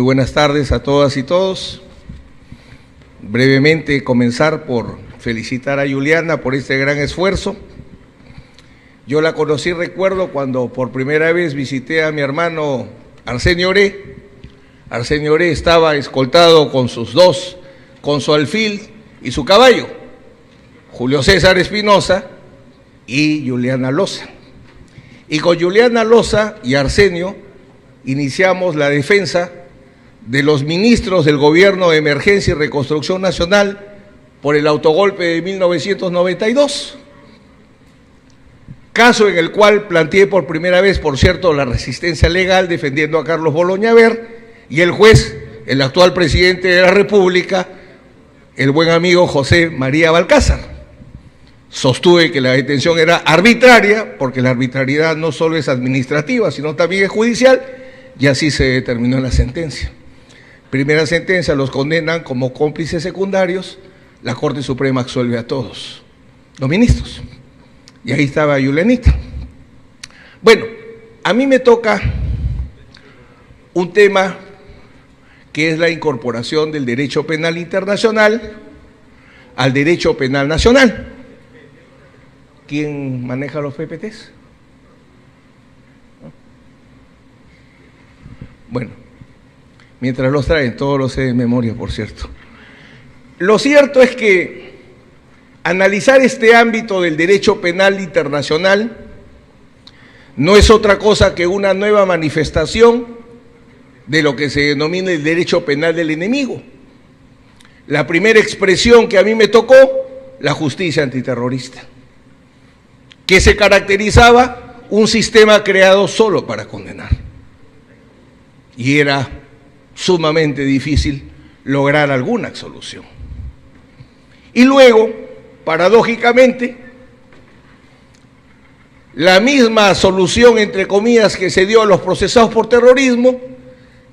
buenas tardes a todas y todos. Brevemente comenzar por felicitar a Juliana por este gran esfuerzo. Yo la conocí, recuerdo, cuando por primera vez visité a mi hermano Arsenio Oré. Arsenio Oré estaba escoltado con su alfil y su caballo, Julio César Espinosa y Juliana Loza. Y con Juliana Loza y Arsenio iniciamos la defensa de los ministros del Gobierno de Emergencia y Reconstrucción Nacional por el autogolpe de 1992, caso en el cual planteé por primera vez, por cierto, la resistencia legal defendiendo a Carlos Boloñaver, y el juez, el actual presidente de la República, el buen amigo José María Balcázar. Sostuve que la detención era arbitraria, porque la arbitrariedad no solo es administrativa, sino también es judicial, y así se determinó en la sentencia. Primera sentencia, los condenan como cómplices secundarios, la Corte Suprema absuelve a todos los ministros. Y ahí estaba Julianita. Bueno, a mí me toca un tema que es la incorporación del derecho penal internacional al derecho penal nacional. ¿Quién maneja los PPTs? Bueno, mientras los traen, todos los sé de memoria, por cierto. Lo cierto es que analizar este ámbito del derecho penal internacional no es otra cosa que una nueva manifestación de lo que se denomina el derecho penal del enemigo. La primera expresión que a mí me tocó, la justicia antiterrorista, que se caracterizaba un sistema creado solo para condenar. Y era sumamente difícil lograr alguna absolución. Y luego, paradójicamente, la misma solución, entre comillas, que se dio a los procesados por terrorismo,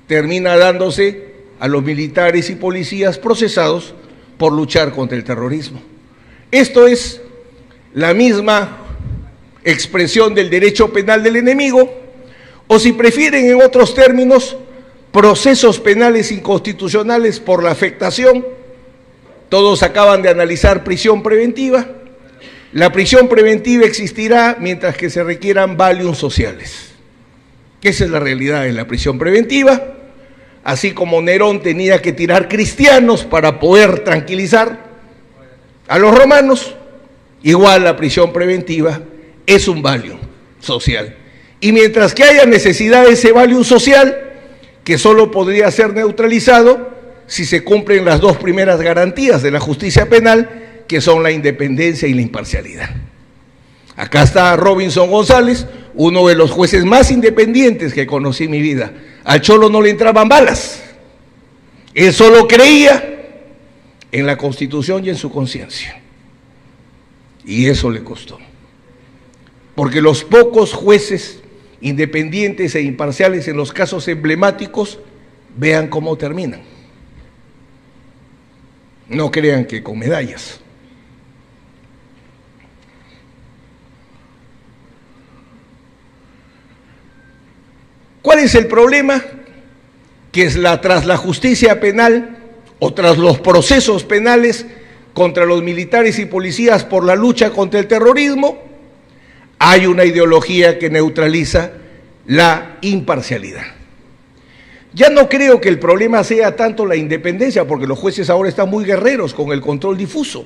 termina dándose a los militares y policías procesados por luchar contra el terrorismo. Esto es la misma expresión del derecho penal del enemigo, o si prefieren en otros términos, procesos penales inconstitucionales por la afectación. Todos acaban de analizar prisión preventiva. La prisión preventiva existirá mientras que se requieran valium sociales. Esa es la realidad de la prisión preventiva. Así como Nerón tenía que tirar cristianos para poder tranquilizar a los romanos, igual la prisión preventiva es un valium social. Y mientras que haya necesidad de ese valium social, que solo podría ser neutralizado si se cumplen las dos primeras garantías de la justicia penal, que son la independencia y la imparcialidad. Acá está Robinson González, uno de los jueces más independientes que conocí en mi vida. Al cholo no le entraban balas. Él solo creía en la Constitución y en su conciencia. Y eso le costó. Porque los pocos jueces independientes e imparciales en los casos emblemáticos, vean cómo terminan. No crean que con medallas. ¿Cuál es el problema? Que es tras la justicia penal o tras los procesos penales contra los militares y policías por la lucha contra el terrorismo, hay una ideología que neutraliza la imparcialidad. Ya no creo que el problema sea tanto la independencia, porque los jueces ahora están muy guerreros con el control difuso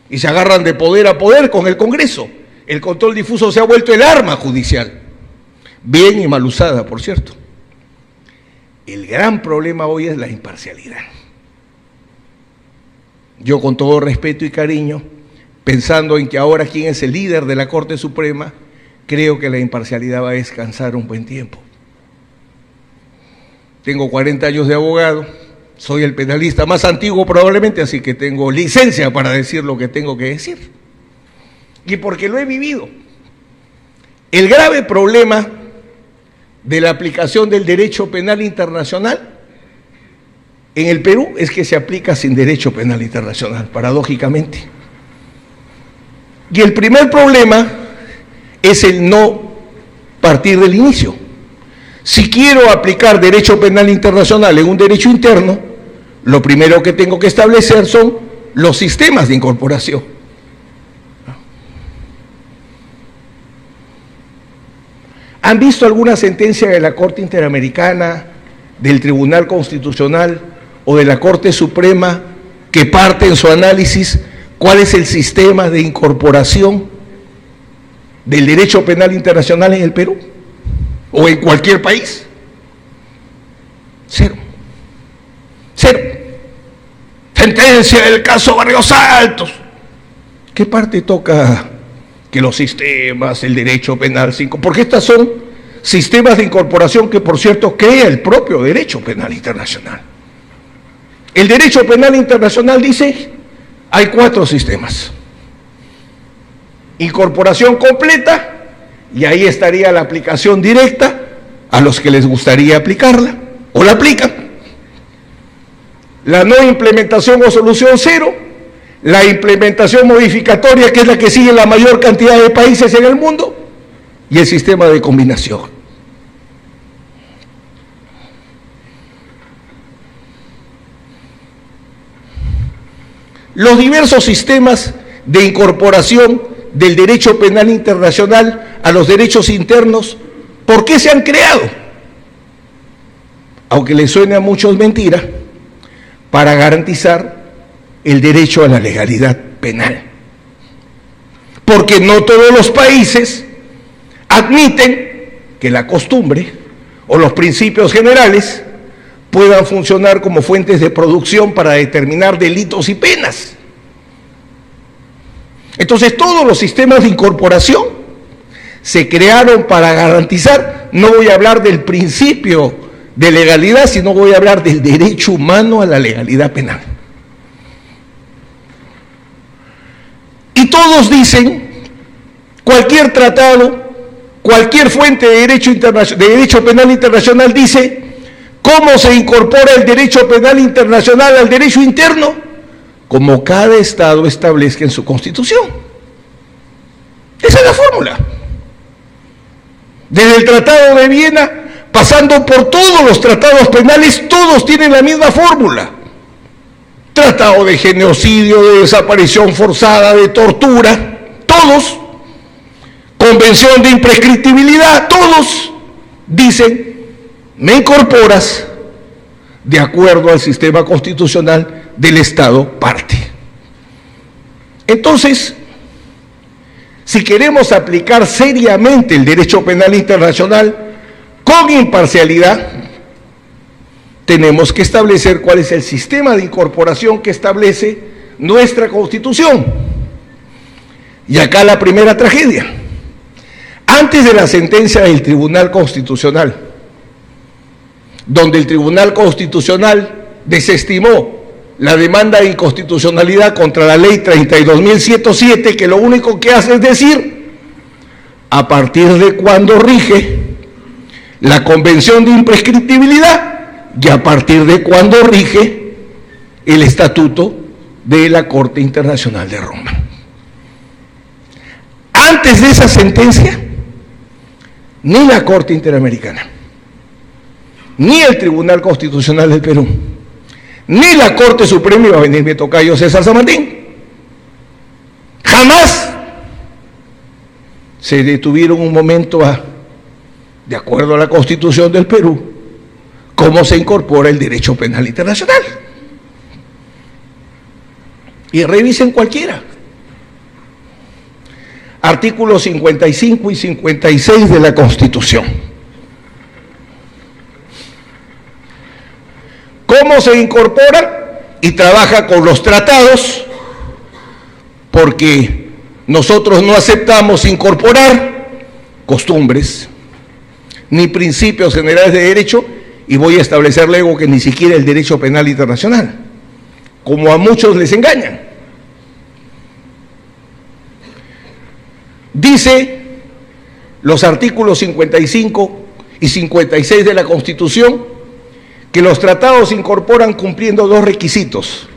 y se agarran de poder a poder con el Congreso. El control difuso se ha vuelto el arma judicial, bien y mal usada, por cierto. El gran problema hoy es la imparcialidad. Yo, con todo respeto y cariño, pensando en que ahora quién es el líder de la Corte Suprema, creo que la imparcialidad va a descansar un buen tiempo. Tengo 40 años de abogado, soy el penalista más antiguo probablemente, así que tengo licencia para decir lo que tengo que decir. Y porque lo he vivido. El grave problema de la aplicación del derecho penal internacional en el Perú es que se aplica sin derecho penal internacional, paradójicamente. Y el primer problema es el no partir del inicio, Si quiero aplicar derecho penal internacional en un derecho interno, lo primero que tengo que establecer son los sistemas de incorporación. ¿Han visto alguna sentencia de la Corte Interamericana, del Tribunal Constitucional o de la Corte Suprema que parte en su análisis cuál es el sistema de incorporación del derecho penal internacional en el Perú o en cualquier país? Cero. Cero. Sentencia del caso Barrios Altos. ¿Qué parte toca que los sistemas, el derecho penal, porque estas son sistemas de incorporación que, por cierto, crea el propio derecho penal internacional? El derecho penal internacional dice, hay 4 sistemas. Incorporación completa, y ahí estaría la aplicación directa a los que les gustaría aplicarla, o la aplican. La no implementación o solución cero, la implementación modificatoria, que es la que sigue la mayor cantidad de países en el mundo, y el sistema de combinación. Los diversos sistemas de incorporación del derecho penal internacional a los derechos internos, ¿por qué se han creado? Aunque les suene a muchos mentira, para garantizar el derecho a la legalidad penal. Porque no todos los países admiten que la costumbre o los principios generales puedan funcionar como fuentes de producción para determinar delitos y penas. Entonces, todos los sistemas de incorporación se crearon para garantizar, no voy a hablar del principio de legalidad, sino voy a hablar del derecho humano a la legalidad penal. Y todos dicen, cualquier tratado, cualquier fuente de derecho penal internacional dice, ¿cómo se incorpora el derecho penal internacional al derecho interno? Como cada Estado establezca en su Constitución. Esa es la fórmula. Desde el Tratado de Viena, pasando por todos los tratados penales, todos tienen la misma fórmula. Tratado de genocidio, de desaparición forzada, de tortura, todos. Convención de imprescriptibilidad, todos dicen, me incorporas de acuerdo al sistema constitucional del Estado parte. Entonces, si queremos aplicar seriamente el derecho penal internacional con imparcialidad, tenemos que establecer cuál es el sistema de incorporación que establece nuestra Constitución. Y acá la primera tragedia. Antes de la sentencia del Tribunal Constitucional, donde el Tribunal Constitucional desestimó la demanda de inconstitucionalidad contra la ley 32.107, que lo único que hace es decir, a partir de cuándo rige la Convención de Imprescriptibilidad y a partir de cuándo rige el Estatuto de la Corte Internacional de Roma. Antes de esa sentencia, ni la Corte Interamericana, ni el Tribunal Constitucional del Perú, ni la Corte Suprema, iba a venir mi tocayo César San Martín, jamás se detuvieron un momento de acuerdo a la Constitución del Perú, cómo se incorpora el derecho penal internacional. Y revisen cualquiera. Artículos 55 y 56 de la Constitución. ¿Cómo se incorpora? Y trabaja con los tratados, porque nosotros no aceptamos incorporar costumbres ni principios generales de derecho, y voy a establecer luego que ni siquiera el derecho penal internacional, como a muchos les engañan. Dice los artículos 55 y 56 de la Constitución que los tratados se incorporan cumpliendo 2 requisitos: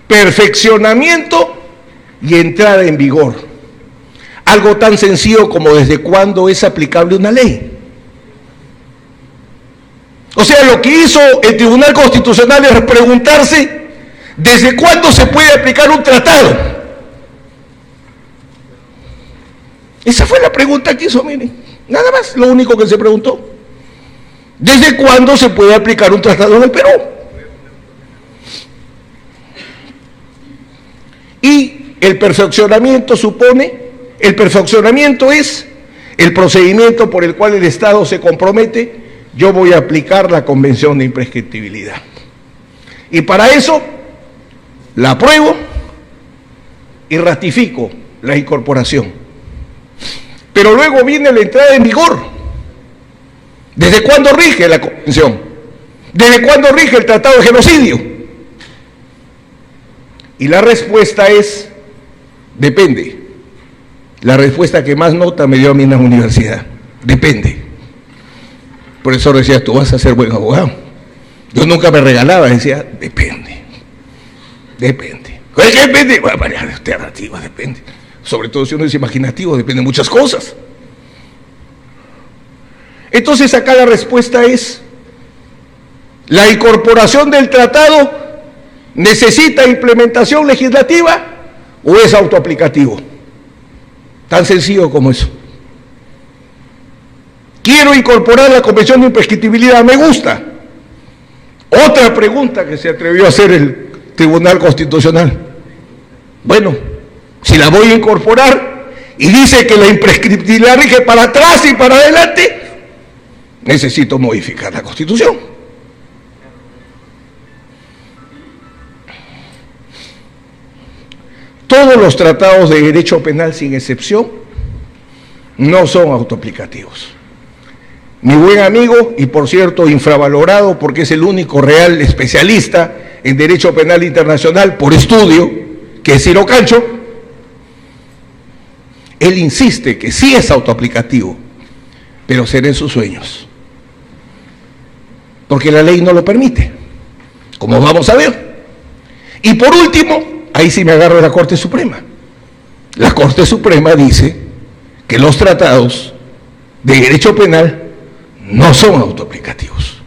perfeccionamiento y entrada en vigor. Algo tan sencillo como desde cuándo es aplicable una ley. O sea, lo que hizo el Tribunal Constitucional es preguntarse ¿desde cuándo se puede aplicar un tratado? Esa fue la pregunta que hizo, miren, nada más, lo único que se preguntó. ¿Desde cuándo se puede aplicar un tratado en el Perú? Y el perfeccionamiento es el procedimiento por el cual el Estado se compromete: yo voy a aplicar la Convención de Imprescriptibilidad. Y para eso la apruebo y ratifico la incorporación. Pero luego viene la entrada en vigor. ¿Desde cuándo rige la Convención? ¿Desde cuándo rige el Tratado de Genocidio? Y la respuesta es: depende. La respuesta que más nota me dio a mí en la universidad: depende. Por eso decía, tú vas a ser buen abogado. Yo nunca me regalaba, decía, depende. Depende. ¿Qué depende? Bueno, varias alternativas, depende. Sobre todo si uno es imaginativo, depende de muchas cosas. Entonces acá la respuesta es: ¿la incorporación del tratado necesita implementación legislativa o es autoaplicativo? Tan sencillo como eso. Quiero incorporar la Convención de Imprescriptibilidad, me gusta. Otra pregunta que se atrevió a hacer el Tribunal Constitucional: bueno, si la voy a incorporar y dice que la imprescriptibilidad rige para atrás y para adelante, necesito modificar la Constitución. Todos los tratados de derecho penal, sin excepción, no son autoaplicativos. Mi buen amigo, y por cierto infravalorado porque es el único real especialista en derecho penal internacional por estudio, que es Ciro Cancho, él insiste que sí es autoaplicativo, pero será en sus sueños, porque la ley no lo permite, como vamos a ver. Y por último, ahí sí me agarro de la Corte Suprema. La Corte Suprema dice que los tratados de derecho penal no son autoaplicativos.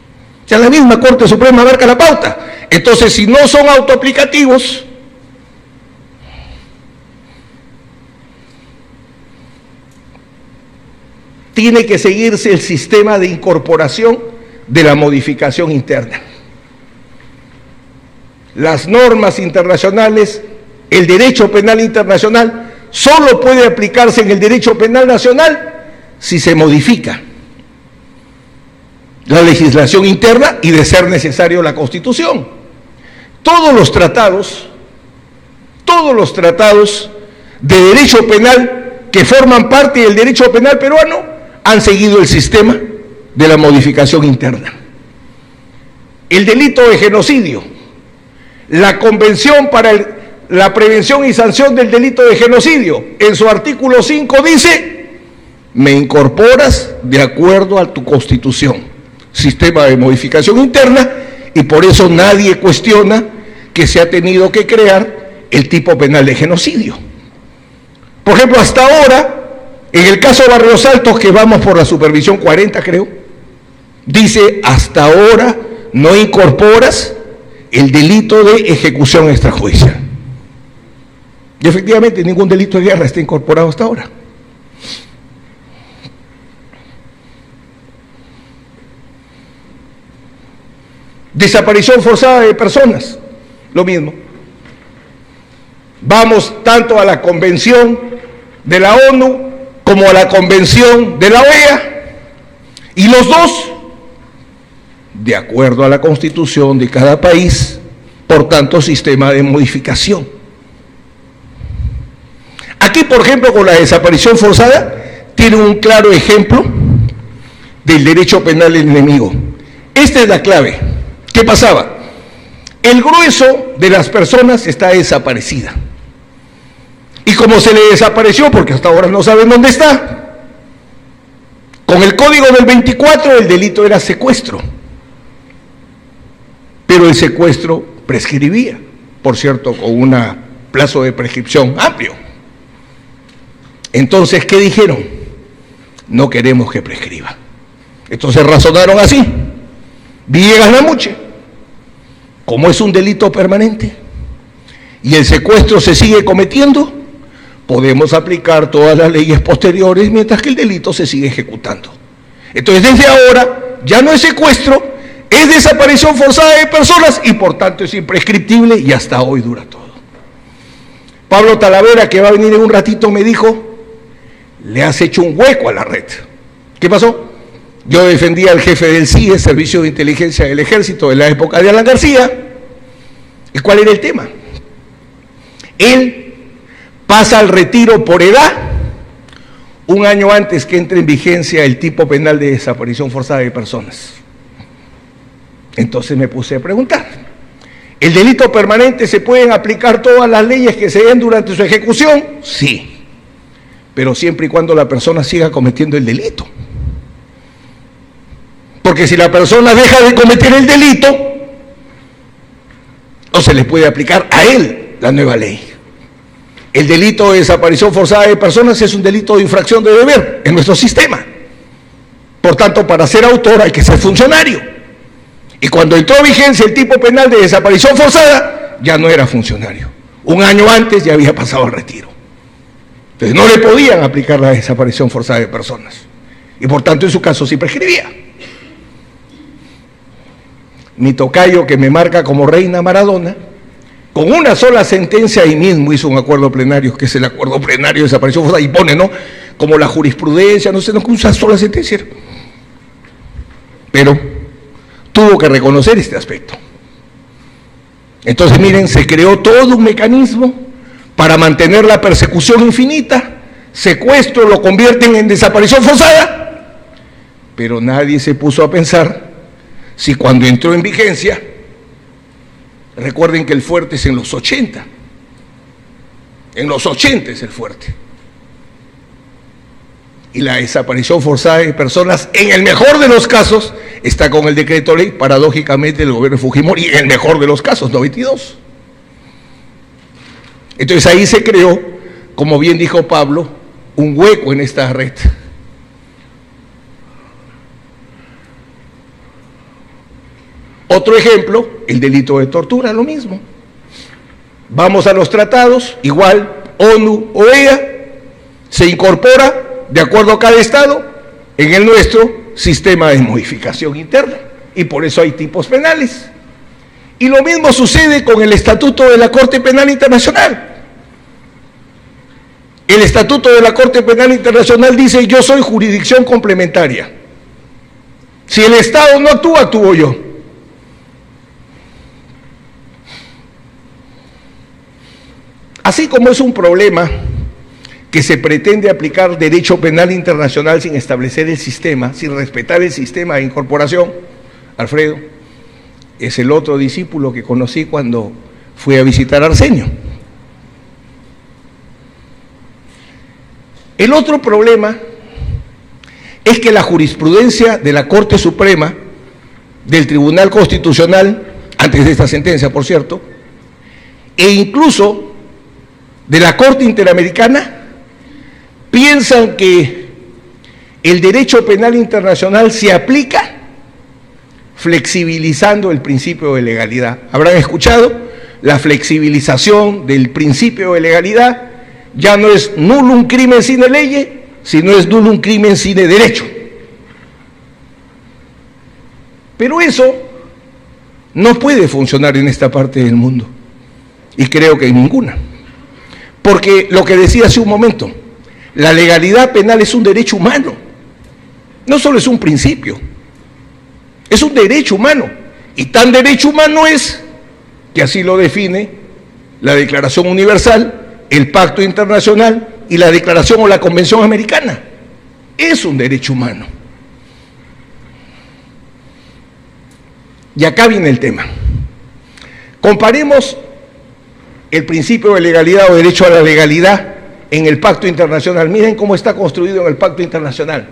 O sea, la misma Corte Suprema marca la pauta. Entonces, si no son autoaplicativos, tiene que seguirse el sistema de incorporación de la modificación interna. Las normas internacionales, el derecho penal internacional, solo puede aplicarse en el derecho penal nacional si se modifica la legislación interna y, de ser necesario, la Constitución. Todos los tratados de derecho penal que forman parte del derecho penal peruano han seguido el sistema de la modificación interna. El delito de genocidio, la Convención para la Prevención y Sanción del Delito de Genocidio, en su artículo 5 dice: me incorporas de acuerdo a tu Constitución, sistema de modificación interna, y por eso nadie cuestiona que se ha tenido que crear el tipo penal de genocidio. Por ejemplo, hasta ahora, en el caso de Barrios Altos, que vamos por la supervisión 40, creo, dice: hasta ahora no incorporas el delito de ejecución extrajudicial. Y efectivamente ningún delito de guerra está incorporado hasta ahora. Desaparición forzada de personas, lo mismo. Vamos tanto a la Convención de la ONU como a la Convención de la OEA, y los dos, de acuerdo a la Constitución de cada país, por tanto, sistema de modificación. Aquí, por ejemplo, con la desaparición forzada, tiene un claro ejemplo del derecho penal enemigo. Esta es la clave. ¿Qué pasaba? El grueso de las personas está desaparecida. Y como se le desapareció, porque hasta ahora no saben dónde está, con el código del 24 el delito era secuestro. Pero el secuestro prescribía, por cierto, con un plazo de prescripción amplio. Entonces, ¿qué dijeron? No queremos que prescriba. Entonces razonaron así: Villegas Lamuche, como es un delito permanente y el secuestro se sigue cometiendo, podemos aplicar todas las leyes posteriores mientras que el delito se sigue ejecutando. Entonces, desde ahora, ya no es secuestro, es desaparición forzada de personas y por tanto es imprescriptible y hasta hoy dura todo. Pablo Talavera, que va a venir en un ratito, me dijo, le has hecho un hueco a la red. ¿Qué pasó? Yo defendía al jefe del CIE, Servicio de Inteligencia del Ejército, de la época de Alan García. ¿Y cuál era el tema? Él pasa al retiro por edad un año antes que entre en vigencia el tipo penal de desaparición forzada de personas. Entonces me puse a preguntar, ¿el delito permanente se pueden aplicar todas las leyes que se den durante su ejecución? Sí, pero siempre y cuando la persona siga cometiendo el delito. Porque si la persona deja de cometer el delito, no se le puede aplicar a él la nueva ley. El delito de desaparición forzada de personas es un delito de infracción de deber en nuestro sistema. Por tanto, para ser autor hay que ser funcionario. Y cuando entró en vigencia el tipo penal de desaparición forzada, ya no era funcionario. Un año antes ya había pasado al retiro. Entonces no le podían aplicar la desaparición forzada de personas. Y por tanto en su caso sí prescribía. Mi tocayo, que me marca como reina Maradona, con una sola sentencia ahí mismo hizo un acuerdo plenario, que es el acuerdo plenario de desaparición forzada, y pone, ¿no?, como la jurisprudencia, no sé, no, con una sola sentencia. Pero tuvo que reconocer este aspecto. Entonces, miren, se creó todo un mecanismo para mantener la persecución infinita, secuestro lo convierten en desaparición forzada, pero nadie se puso a pensar si cuando entró en vigencia, recuerden que el fuerte es en los 80 es el fuerte, y la desaparición forzada de personas, en el mejor de los casos, está con el decreto ley, paradójicamente, del gobierno de Fujimori, en el mejor de los casos, 92. Entonces ahí se creó, como bien dijo Pablo, un hueco en esta red. Otro ejemplo, el delito de tortura, lo mismo. Vamos a los tratados, igual, ONU, OEA, se incorpora, de acuerdo a cada estado, en el nuestro sistema de modificación interna, y por eso hay tipos penales. Y lo mismo sucede con el Estatuto de la Corte Penal Internacional. El Estatuto de la Corte Penal Internacional dice: yo soy jurisdicción complementaria. Si el Estado no actúa, actúo yo. Así como es un problema que se pretende aplicar derecho penal internacional sin establecer el sistema, sin respetar el sistema de incorporación, Alfredo es el otro discípulo que conocí cuando fui a visitar a Arsenio. El otro problema es que la jurisprudencia de la Corte Suprema, del Tribunal Constitucional, antes de esta sentencia, por cierto, e incluso de la Corte Interamericana, piensan que el derecho penal internacional se aplica flexibilizando el principio de legalidad. Habrán escuchado, la flexibilización del principio de legalidad ya no es nullum crimen sine lege, sino es nullum crimen sine derecho. Pero eso no puede funcionar en esta parte del mundo, y creo que en ninguna. Porque lo que decía hace un momento, la legalidad penal es un derecho humano, no solo es un principio, es un derecho humano, y tan derecho humano es que así lo define la Declaración Universal, el Pacto Internacional y la Declaración o la Convención Americana. Es un derecho humano. Y acá viene el tema. Comparemos el principio de legalidad o derecho a la legalidad en el Pacto Internacional. Miren cómo está construido en el Pacto Internacional.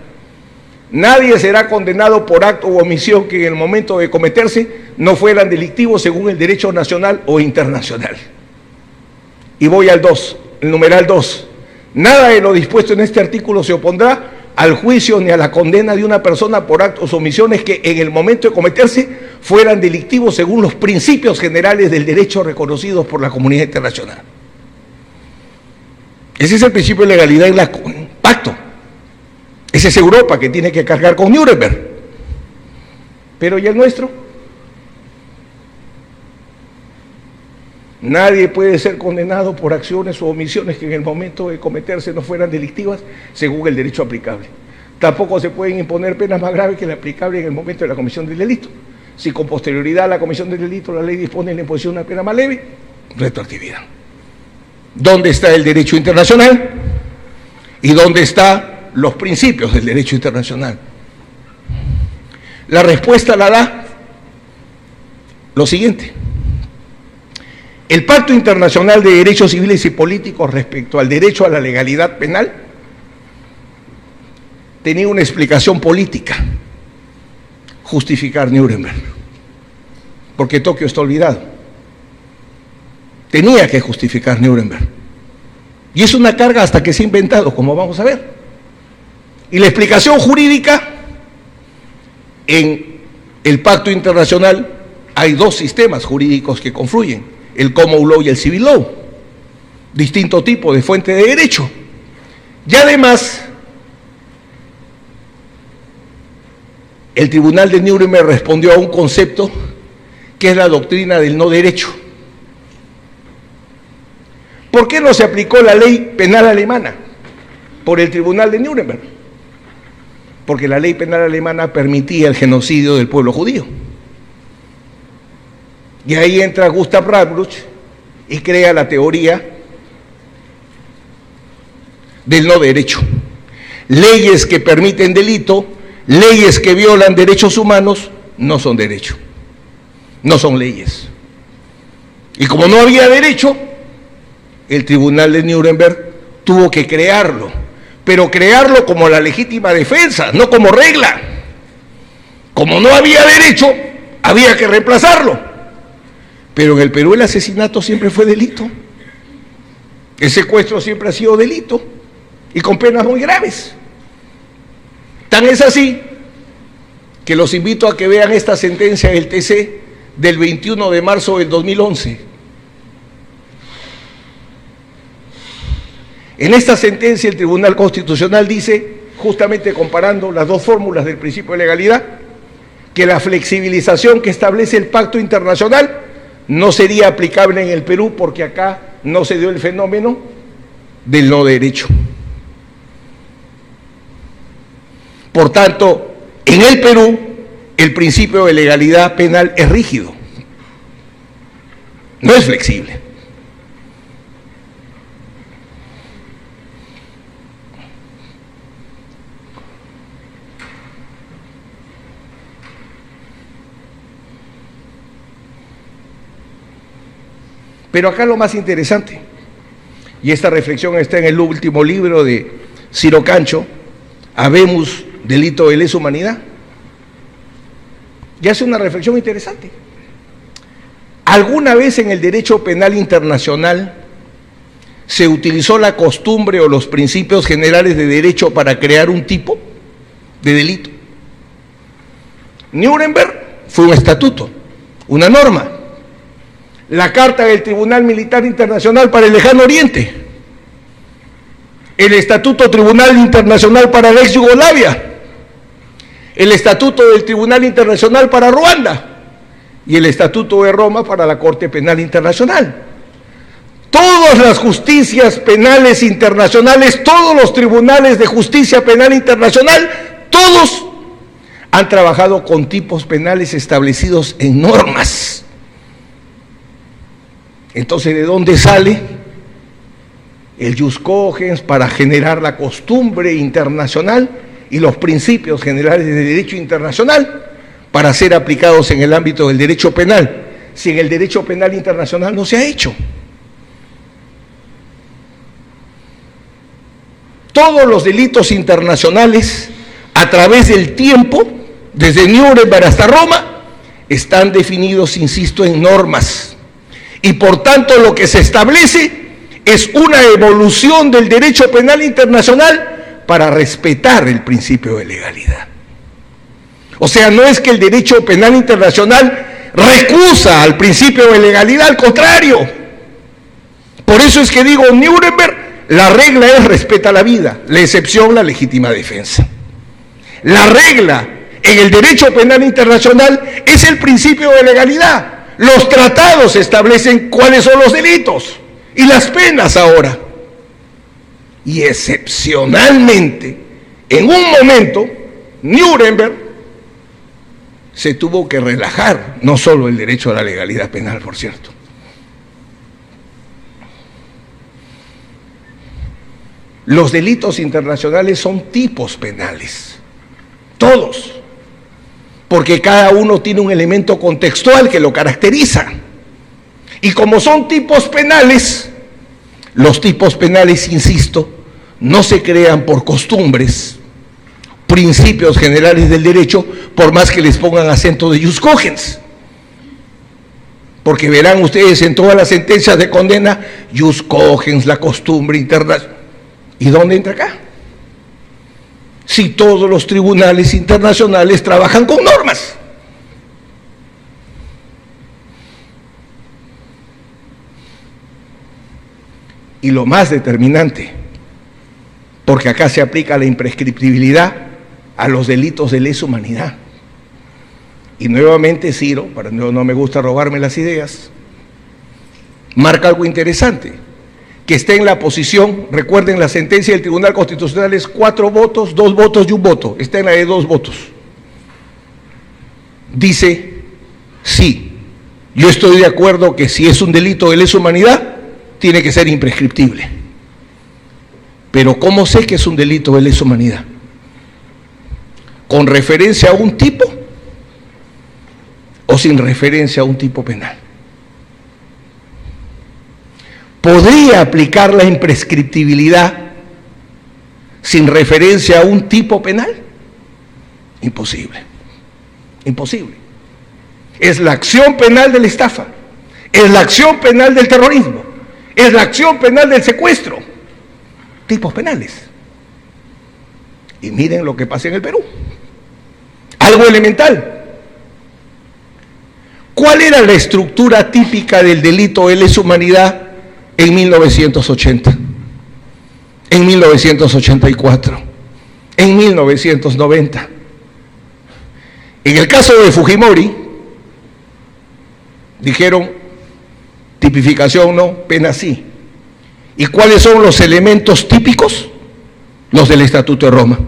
Nadie será condenado por acto u omisión que en el momento de cometerse no fueran delictivos según el derecho nacional o internacional. Y voy al 2, el numeral 2. Nada de lo dispuesto en este artículo se opondrá al juicio ni a la condena de una persona por actos o omisiones que en el momento de cometerse fueran delictivos según los principios generales del derecho reconocidos por la comunidad internacional. Ese es el principio de legalidad en el pacto. Ese es Europa, que tiene que cargar con Nuremberg. Pero ¿y el nuestro? Nadie puede ser condenado por acciones o omisiones que en el momento de cometerse no fueran delictivas según el derecho aplicable. Tampoco se pueden imponer penas más graves que la aplicable en el momento de la comisión del delito. Si con posterioridad a la comisión del delito la ley dispone de la imposición de una pena más leve, retroactividad. ¿Dónde está el derecho internacional? ¿Y dónde están los principios del derecho internacional? La respuesta la da lo siguiente. El Pacto Internacional de Derechos Civiles y Políticos respecto al derecho a la legalidad penal tenía una explicación política: justificar Nuremberg, porque Tokio está olvidado. Tenía que justificar Nuremberg. Y es una carga hasta que se ha inventado, como vamos a ver. Y la explicación jurídica: en el Pacto Internacional hay dos sistemas jurídicos que confluyen: el Common Law y el Civil Law, distinto tipo de fuente de derecho. Y además, el Tribunal de Nuremberg respondió a un concepto que es la doctrina del no derecho. ¿Por qué no se aplicó la ley penal alemana por el Tribunal de Nuremberg? Porque la ley penal alemana permitía el genocidio del pueblo judío. Y ahí entra Gustav Radbruch y crea la teoría del no derecho. Leyes que permiten delito, leyes que violan derechos humanos, no son derecho, no son leyes. Y como no había derecho, el Tribunal de Nuremberg tuvo que crearlo, pero crearlo como la legítima defensa, no como regla. Como no había derecho, había que reemplazarlo. Pero en el Perú el asesinato siempre fue delito, el secuestro siempre ha sido delito, y con penas muy graves. Tan es así que los invito a que vean esta sentencia del TC del 21 de marzo del 2011. En esta sentencia el Tribunal Constitucional dice, justamente comparando las dos fórmulas del principio de legalidad, que la flexibilización que establece el Pacto Internacional no sería aplicable en el Perú porque acá no se dio el fenómeno del no derecho. Por tanto, en el Perú el principio de legalidad penal es rígido, no es flexible. Pero acá lo más interesante, y esta reflexión está en el último libro de Ciro Cancho, Habemus, delito de lesa humanidad, y hace una reflexión interesante. ¿Alguna vez en el derecho penal internacional se utilizó la costumbre o los principios generales de derecho para crear un tipo de delito? Nuremberg fue un estatuto, una norma. La Carta del Tribunal Militar Internacional para el Lejano Oriente, el Estatuto Tribunal Internacional para la ex Yugoslavia, el Estatuto del Tribunal Internacional para Ruanda y el Estatuto de Roma para la Corte Penal Internacional. Todas las justicias penales internacionales, todos los tribunales de justicia penal internacional, todos han trabajado con tipos penales establecidos en normas. Entonces, ¿de dónde sale el jus cogens para generar la costumbre internacional y los principios generales de derecho internacional para ser aplicados en el ámbito del derecho penal, si en el derecho penal internacional no se ha hecho? Todos los delitos internacionales, a través del tiempo, desde Nuremberg hasta Roma, están definidos, insisto, en normas. Y por tanto lo que se establece es una evolución del derecho penal internacional para respetar el principio de legalidad. O sea, no es que el derecho penal internacional recusa al principio de legalidad, al contrario. Por eso es que digo, Nuremberg, la regla es respeta la vida, la excepción la legítima defensa. La regla en el derecho penal internacional es el principio de legalidad. Los tratados establecen cuáles son los delitos y las penas ahora. Y excepcionalmente, en un momento, Nuremberg se tuvo que relajar, no solo el derecho a la legalidad penal, por cierto. Los delitos internacionales son tipos penales, todos, porque cada uno tiene un elemento contextual que lo caracteriza. Y como son tipos penales, los tipos penales, insisto, no se crean por costumbres, principios generales del derecho, por más que les pongan acento de jus cogens. Porque verán ustedes en todas las sentencias de condena, jus cogens, la costumbre internacional. ¿Y dónde entra acá? Si todos los tribunales internacionales trabajan con normas. Y lo más determinante, porque acá se aplica la imprescriptibilidad a los delitos de lesa humanidad. Y nuevamente Ciro, para no me gusta robarme las ideas, marca algo interesante, que está en la posición, recuerden la sentencia del Tribunal Constitucional es 4 votos, 2 votos y 1 voto, está en la de 2 votos. Dice, sí, yo estoy de acuerdo que si es un delito de lesa humanidad, tiene que ser imprescriptible. Pero ¿cómo sé que es un delito de lesa humanidad? ¿Con referencia a un tipo o sin referencia a un tipo penal? ¿Podría aplicar la imprescriptibilidad sin referencia a un tipo penal? Imposible, imposible. Es la acción penal de la estafa, es la acción penal del terrorismo, es la acción penal del secuestro, tipos penales. Y miren lo que pasa en el Perú. Algo elemental. ¿Cuál era la estructura típica del delito de lesa humanidad en 1980, en 1984, en 1990? En el caso de Fujimori, dijeron tipificación no, pena sí. ¿Y cuáles son los elementos típicos? Los del Estatuto de Roma.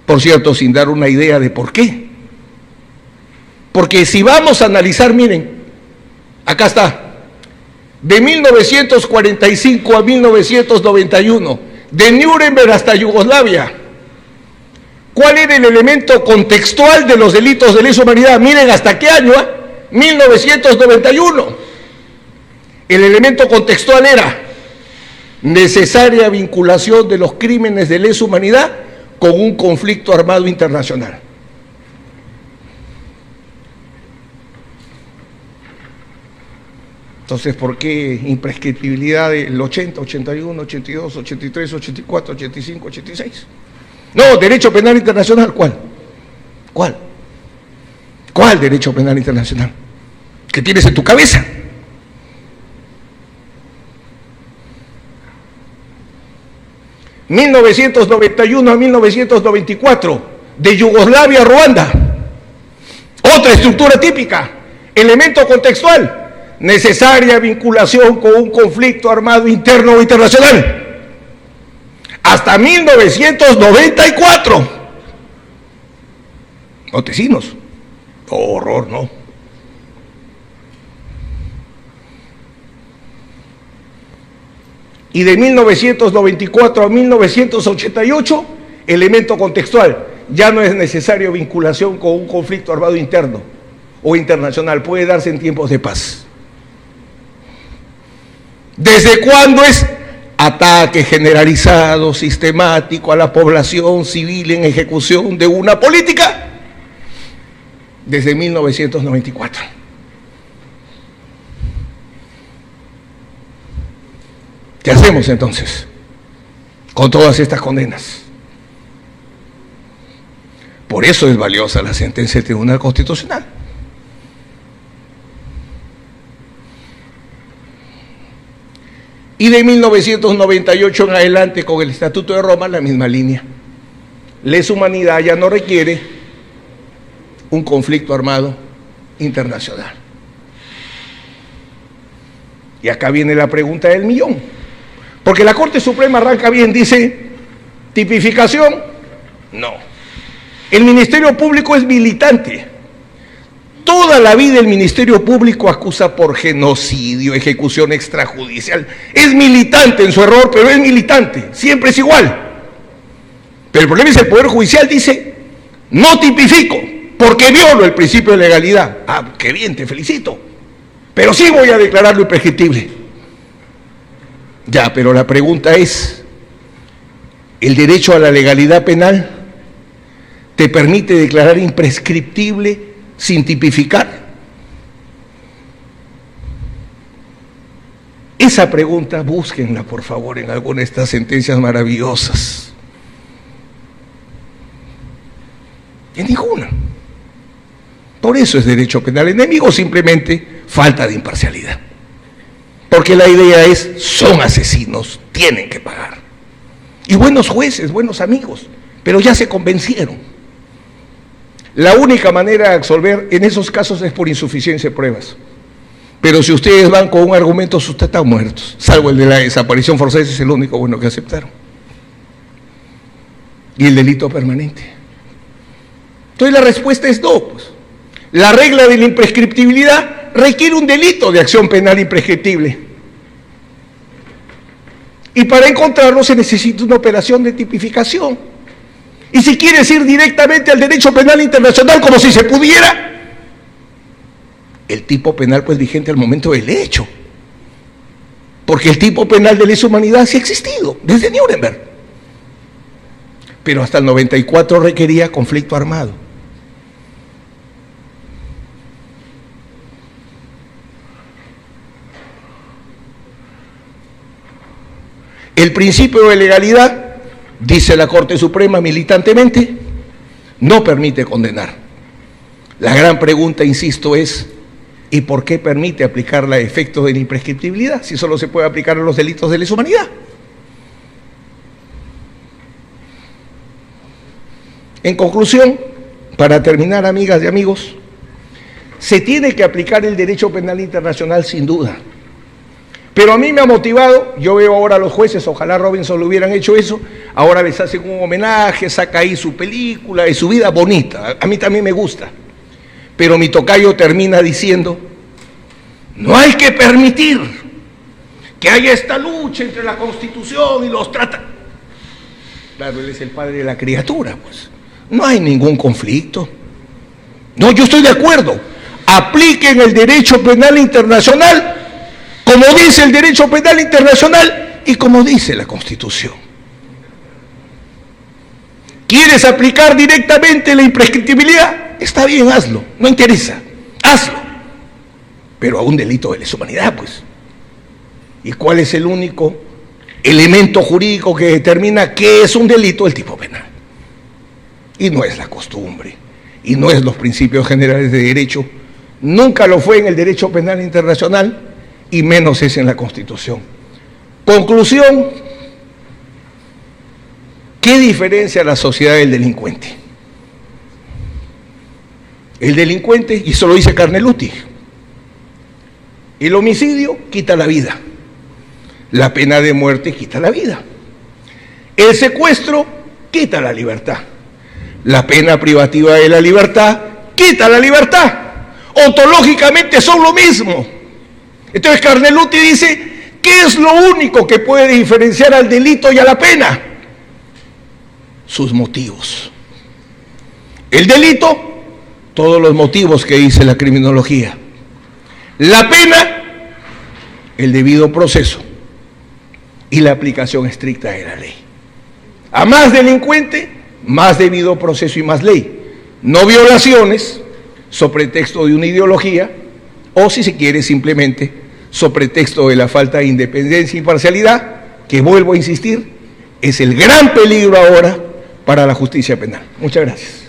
Por cierto, sin dar una idea de por qué. Porque si vamos a analizar, miren, acá está. De 1945 a 1991, de Nuremberg hasta Yugoslavia, ¿cuál era el elemento contextual de los delitos de lesa humanidad? Miren hasta qué año, 1991. El elemento contextual era necesaria vinculación de los crímenes de lesa humanidad con un conflicto armado internacional. Entonces, ¿por qué imprescriptibilidad del 80, 81, 82, 83, 84, 85, 86? No, derecho penal internacional, ¿cuál? ¿Cuál? ¿Cuál derecho penal internacional? ¿Qué tienes en tu cabeza? ...1991 a 1994... ...de Yugoslavia a Ruanda... ...otra estructura típica... ...elemento contextual... ...necesaria vinculación con un conflicto armado interno o internacional... ...hasta 1994... Montesinos... horror, ¿no? Y de 1994 a 1988, elemento contextual, ya no es necesario vinculación con un conflicto armado interno o internacional, puede darse en tiempos de paz. ¿Desde cuándo es ataque generalizado, sistemático a la población civil en ejecución de una política? Desde 1994. ¿Qué hacemos entonces? con todas estas condenas. Por eso es valiosa la sentencia del Tribunal Constitucional. Y de 1998 en adelante, con el Estatuto de Roma, la misma línea. Lesa humanidad ya no requiere un conflicto armado internacional. Y acá viene la pregunta del millón. Porque la Corte Suprema arranca bien, dice, tipificación, no. El Ministerio Público es militante. Toda la vida el Ministerio Público acusa por genocidio, ejecución extrajudicial. Es militante en su error, pero es militante, siempre es igual. Pero el problema es el Poder Judicial dice, no tipifico, porque violo el principio de legalidad. Ah, qué bien, te felicito. Pero sí voy a declararlo imprescriptible. Ya, pero la pregunta es, ¿el derecho a la legalidad penal te permite declarar imprescriptible sin tipificar? Esa pregunta búsquenla, por favor, en alguna de estas sentencias maravillosas. En ninguna. Por eso es derecho penal enemigo, simplemente falta de imparcialidad. Porque la idea es, son asesinos, tienen que pagar. Y buenos jueces, buenos amigos, pero ya se convencieron. La única manera de absolver en esos casos es por insuficiencia de pruebas. Pero si ustedes van con un argumento, ustedes están muertos, salvo el de la desaparición forzada, ese es el único bueno que aceptaron. Y el delito permanente. Entonces la respuesta es no, pues. La regla de la imprescriptibilidad requiere un delito de acción penal imprescriptible. Y para encontrarlo se necesita una operación de tipificación. Y si quieres ir directamente al derecho penal internacional, como si se pudiera, el tipo penal pues vigente al momento del hecho. Porque el tipo penal de lesa humanidad sí ha existido, desde Nuremberg. Pero hasta el 94 requería conflicto armado. El principio de legalidad, dice la Corte Suprema militantemente, no permite condenar. La gran pregunta, insisto, es ¿y por qué permite aplicar el efecto de la imprescriptibilidad si solo se puede aplicar a los delitos de lesa humanidad? En conclusión, para terminar, amigas y amigos, se tiene que aplicar el derecho penal internacional sin duda. Pero a mí me ha motivado, yo veo ahora a los jueces, ojalá Robinson lo hubieran hecho eso, ahora les hacen un homenaje, saca ahí su película y su vida bonita, a mí también me gusta. Pero mi tocayo termina diciendo, no hay que permitir que haya esta lucha entre la Constitución y los tratados. Claro, él es el padre de la criatura, pues. No hay ningún conflicto. No, yo estoy de acuerdo. Apliquen el derecho penal internacional como dice el derecho penal internacional y como dice la Constitución. ¿Quieres aplicar directamente la imprescriptibilidad? Está bien, hazlo, no interesa, hazlo. Pero a un delito de lesa humanidad, pues. ¿Y cuál es el único elemento jurídico que determina qué es un delito? El tipo penal. Y no es la costumbre, y no es los principios generales de derecho, nunca lo fue en el derecho penal internacional, y menos es en la Constitución. Conclusión, ¿qué diferencia la sociedad del delincuente? El delincuente, y eso lo dice Carneluti, el homicidio quita la vida, la pena de muerte quita la vida, el secuestro quita la libertad, la pena privativa de la libertad quita la libertad, ontológicamente son lo mismo. Entonces Carneluti dice, ¿qué es lo único que puede diferenciar al delito y a la pena? Sus motivos. El delito, todos los motivos que dice la criminología. La pena, el debido proceso y la aplicación estricta de la ley. A más delincuente, más debido proceso y más ley. No violaciones, sobre texto de una ideología, o si se quiere simplemente sobre texto de la falta de independencia e imparcialidad, que vuelvo a insistir, es el gran peligro ahora para la justicia penal. Muchas gracias.